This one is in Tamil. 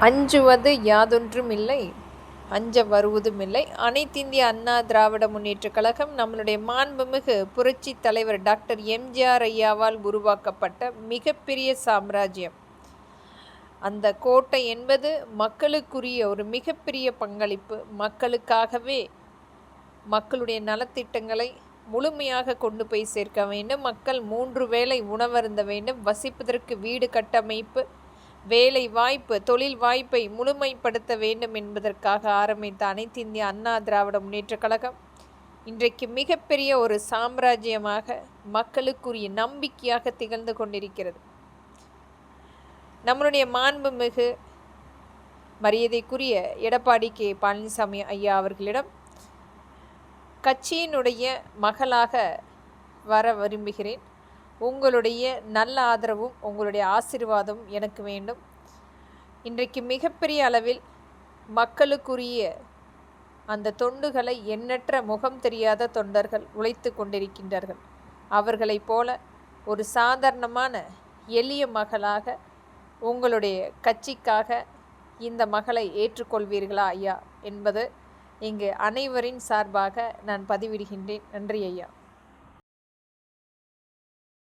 அஞ்சுவது யாதொன்றுமில்லை, அஞ்ச வருவதுமில்லை. அனைத்திந்திய அண்ணா திராவிட முன்னேற்றக் கழகம் நம்மளுடைய மாண்புமிகு புரட்சி தலைவர் டாக்டர் எம்ஜிஆர் ஐயாவால் உருவாக்கப்பட்ட மிகப்பெரிய சாம்ராஜ்யம். அந்த கோட்டை என்பது மக்களுக்குரிய ஒரு மிகப்பெரிய பங்களிப்பு. மக்களுக்காகவே மக்களுடைய நலத்திட்டங்களை முழுமையாக கொண்டு போய் சேர்க்க வேண்டும். மக்கள் 3 வேளை உணவருந்த வேண்டும். வசிப்பதற்கு வீடு கட்டமைப்பு, வேலை வாய்ப்பு, தொழில் வாய்ப்பை முழுமைப்படுத்த வேண்டும் என்பதற்காக ஆரம்பித்த அனைத்து இந்திய அண்ணா திராவிட முன்னேற்றக் கழகம் இன்றைக்கு மிகப்பெரிய ஒரு சாம்ராஜ்யமாக மக்களுக்குரிய நம்பிக்கையாக திகழ்ந்து கொண்டிருக்கிறது. நம்மளுடைய மாண்புமிகு மரியாதைக்குரிய எடப்பாடி கே பழனிசாமி ஐயா அவர்களிடம் கட்சியினுடைய மகளாக வர விரும்புகிறேன். உங்களுடைய நல்ல ஆதரவும் உங்களுடைய ஆசீர்வாதமும் எனக்கு வேண்டும். இன்றைக்கு மிகப்பெரிய அளவில் மக்களுக்குரிய அந்த தொண்டுகளை எண்ணற்ற முகம் தெரியாத தொண்டர்கள் உழைத்து கொண்டிருக்கின்றார்கள். அவர்களைப் போல ஒரு சாதாரணமான எளிய மகளாக உங்களுடைய கட்சிக்காக இந்த மகளை ஏற்றுக்கொள்வீர்களா ஐயா என்பது இங்கு அனைவரின் சார்பாக நான் பதிவிடுகின்றேன். நன்றி ஐயா.